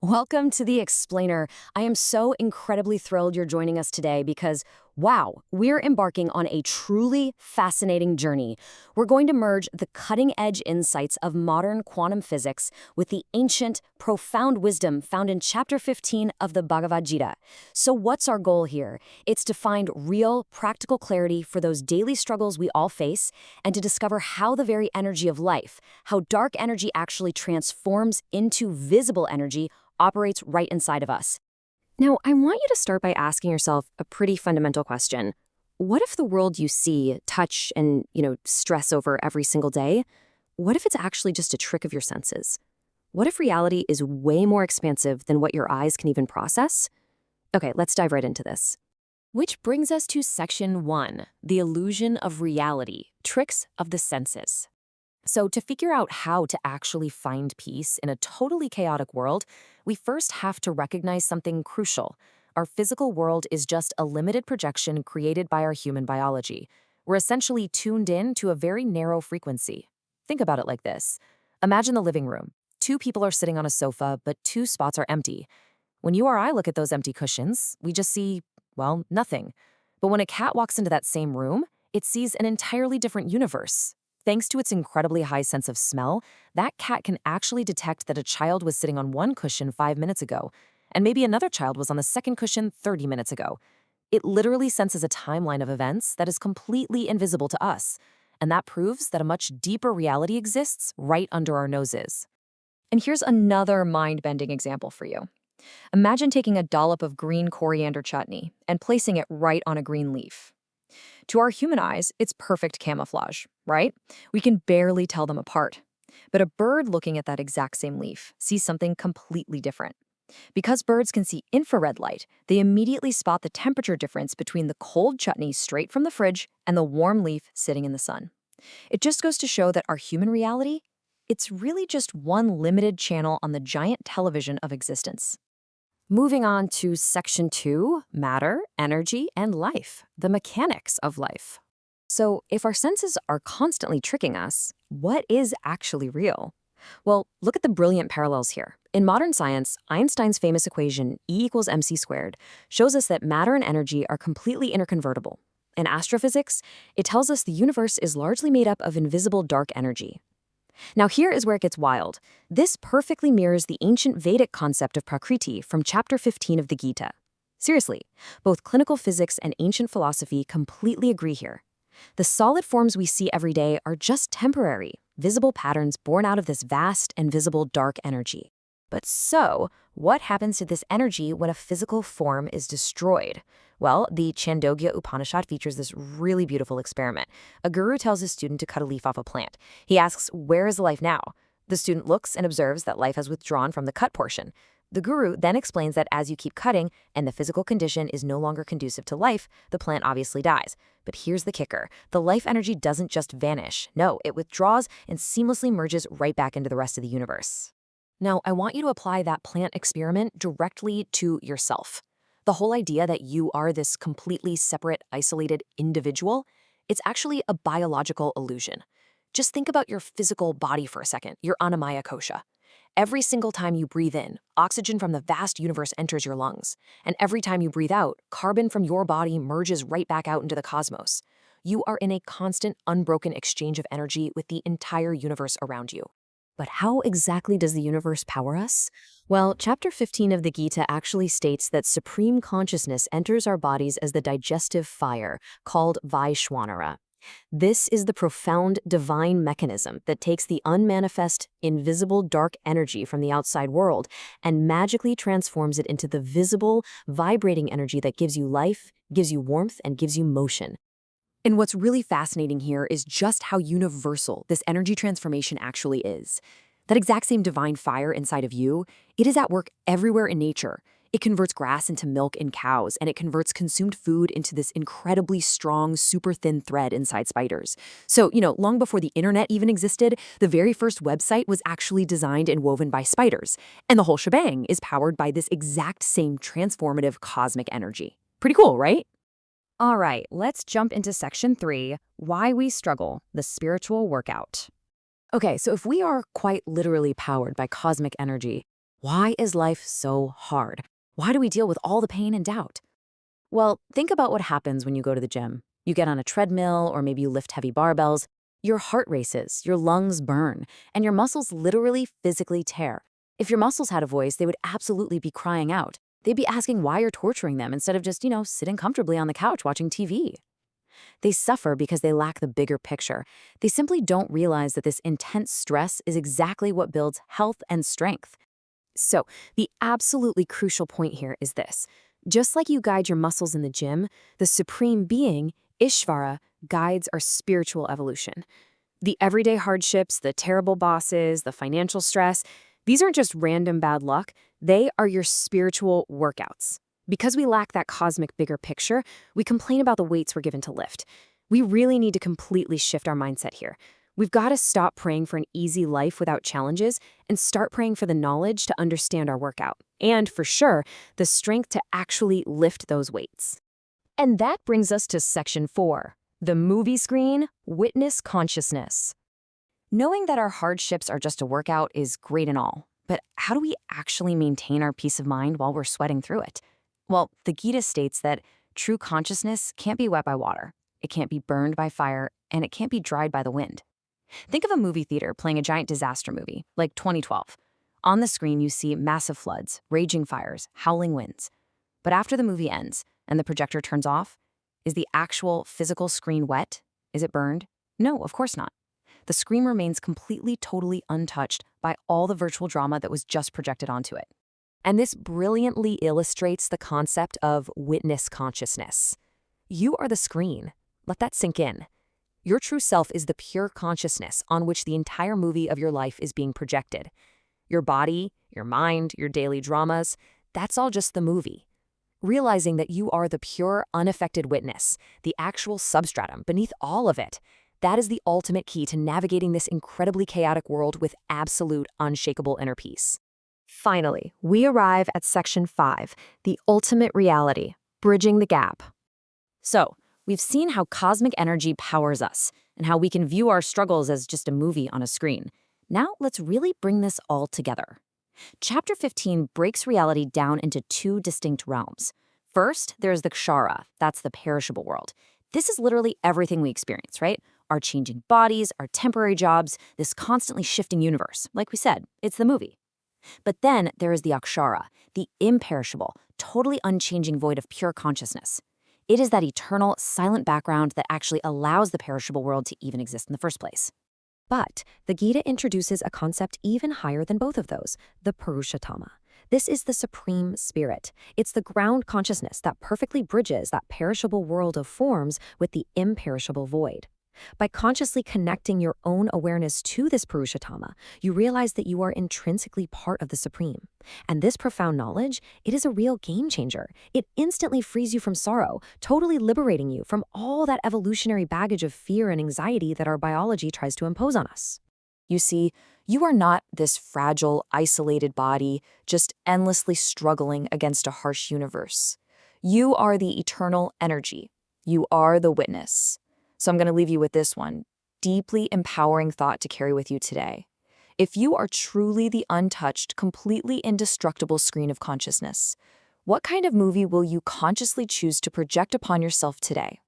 Welcome to The Explainer. I am so incredibly thrilled you're joining us today because, wow, we're embarking on a truly fascinating journey. We're going to merge the cutting-edge insights of modern quantum physics with the ancient, profound wisdom found in Chapter 15 of the Bhagavad Gita. So what's our goal here? It's to find real, practical clarity for those daily struggles we all face and to discover how the very energy of life, how dark energy actually transforms into visible energy, operates right inside of us. Now, I want you to start by asking yourself a pretty fundamental question. What if the world you see, touch, and, stress over every single day, what if it's actually just a trick of your senses? What if reality is way more expansive than what your eyes can even process? Okay, let's dive right into this. Which brings us to Section 1, the illusion of reality, tricks of the senses. So to figure out how to actually find peace in a totally chaotic world, we first have to recognize something crucial. Our physical world is just a limited projection created by our human biology. We're essentially tuned in to a very narrow frequency. Think about it like this. Imagine the living room. Two people are sitting on a sofa, but two spots are empty. When you or I look at those empty cushions, we just see, well, nothing. But when a cat walks into that same room, it sees an entirely different universe. Thanks to its incredibly high sense of smell, that cat can actually detect that a child was sitting on one cushion 5 minutes ago, and maybe another child was on the second cushion 30 minutes ago. It literally senses a timeline of events that is completely invisible to us, and that proves that a much deeper reality exists right under our noses. And here's another mind-bending example for you. Imagine taking a dollop of green coriander chutney and placing it right on a green leaf. To our human eyes, it's perfect camouflage, right? We can barely tell them apart. But a bird looking at that exact same leaf sees something completely different. Because birds can see infrared light, they immediately spot the temperature difference between the cold chutney straight from the fridge and the warm leaf sitting in the sun. It just goes to show that our human reality, it's really just one limited channel on the giant television of existence. Moving on to Section 2, matter, energy, and life, the mechanics of life. So if our senses are constantly tricking us, what is actually real? Well, look at the brilliant parallels here. In modern science, Einstein's famous equation E equals mc squared shows us that matter and energy are completely interconvertible. In astrophysics, it tells us the universe is largely made up of invisible dark energy. Now here is where it gets wild. This perfectly mirrors the ancient Vedic concept of Prakriti from Chapter 15 of the Gita. Seriously, both clinical physics and ancient philosophy completely agree here. The solid forms we see every day are just temporary, visible patterns born out of this vast and visible dark energy. But so, what happens to this energy when a physical form is destroyed? Well, the Chandogya Upanishad features this really beautiful experiment. A guru tells his student to cut a leaf off a plant. He asks, "Where is the life now?" The student looks and observes that life has withdrawn from the cut portion. The guru then explains that as you keep cutting and the physical condition is no longer conducive to life, the plant obviously dies. But here's the kicker. The life energy doesn't just vanish. No, it withdraws and seamlessly merges right back into the rest of the universe. Now, I want you to apply that plant experiment directly to yourself. The whole idea that you are this completely separate, isolated individual, it's actually a biological illusion. Just think about your physical body for a second, your anamaya kosha. Every single time you breathe in, oxygen from the vast universe enters your lungs. And every time you breathe out, carbon from your body merges right back out into the cosmos. You are in a constant, unbroken exchange of energy with the entire universe around you. But how exactly does the universe power us? Well, Chapter 15 of the Gita actually states that supreme consciousness enters our bodies as the digestive fire, called Vaishwanara. This is the profound divine mechanism that takes the unmanifest, invisible dark energy from the outside world and magically transforms it into the visible, vibrating energy that gives you life, gives you warmth, and gives you motion. And what's really fascinating here is just how universal this energy transformation actually is. That exact same divine fire inside of you, it is at work everywhere in nature. It converts grass into milk in cows, and it converts consumed food into this incredibly strong, super thin thread inside spiders. So, long before the internet even existed, the very first website was actually designed and woven by spiders. And the whole shebang is powered by this exact same transformative cosmic energy. Pretty cool, right? All right, let's jump into Section 3, Why We Struggle, the Spiritual Workout. Okay, so if we are quite literally powered by cosmic energy, Why is life so hard? Why do we deal with all the pain and doubt? Well, think about what happens when you go to the gym. You get on a treadmill or maybe you lift heavy barbells. Your heart races, your lungs burn, and your muscles literally physically tear. If your muscles had a voice, they would absolutely be crying out. They'd be asking why you're torturing them instead of just, sitting comfortably on the couch watching TV. They suffer because they lack the bigger picture. They simply don't realize that this intense stress is exactly what builds health and strength. So, the absolutely crucial point here is this. Just like you guide your muscles in the gym, the supreme being, Ishvara, guides our spiritual evolution. The everyday hardships, the terrible bosses, the financial stress, these aren't just random bad luck, they are your spiritual workouts. Because we lack that cosmic bigger picture, we complain about the weights we're given to lift. We really need to completely shift our mindset here. We've got to stop praying for an easy life without challenges and start praying for the knowledge to understand our workout. And for sure, the strength to actually lift those weights. And that brings us to section 4, the movie screen, witness consciousness. Knowing that our hardships are just a workout is great and all, but how do we actually maintain our peace of mind while we're sweating through it? Well, the Gita states that true consciousness can't be wet by water, it can't be burned by fire, and it can't be dried by the wind. Think of a movie theater playing a giant disaster movie, like 2012. On the screen, you see massive floods, raging fires, howling winds. But after the movie ends and the projector turns off, is the actual physical screen wet? Is it burned? No, of course not. The screen remains completely, totally untouched by all the virtual drama that was just projected onto it. And this brilliantly illustrates the concept of witness consciousness. You are the screen. Let that sink in. Your true self is the pure consciousness on which the entire movie of your life is being projected. Your body, your mind, your daily dramas, that's all just the movie. Realizing that you are the pure, unaffected witness, the actual substratum beneath all of it, that is the ultimate key to navigating this incredibly chaotic world with absolute, unshakable inner peace. Finally, we arrive at section 5, the ultimate reality, bridging the gap. So, we've seen how cosmic energy powers us and how we can view our struggles as just a movie on a screen. Now, let's really bring this all together. Chapter 15 breaks reality down into 2 distinct realms. First, there's the kshara, that's the perishable world. This is literally everything we experience, right? Our changing bodies, our temporary jobs, this constantly shifting universe. Like we said, it's the movie. But then there is the akshara, the imperishable, totally unchanging void of pure consciousness. It is that eternal, silent background that actually allows the perishable world to even exist in the first place. But the Gita introduces a concept even higher than both of those, the Purushottama. This is the supreme spirit. It's the ground consciousness that perfectly bridges that perishable world of forms with the imperishable void. By consciously connecting your own awareness to this Purushottama, you realize that you are intrinsically part of the Supreme. And this profound knowledge, it is a real game changer. It instantly frees you from sorrow, totally liberating you from all that evolutionary baggage of fear and anxiety that our biology tries to impose on us. You see, you are not this fragile, isolated body, just endlessly struggling against a harsh universe. You are the eternal energy. You are the witness. So I'm going to leave you with this one, deeply empowering thought to carry with you today. If you are truly the untouched, completely indestructible screen of consciousness, what kind of movie will you consciously choose to project upon yourself today?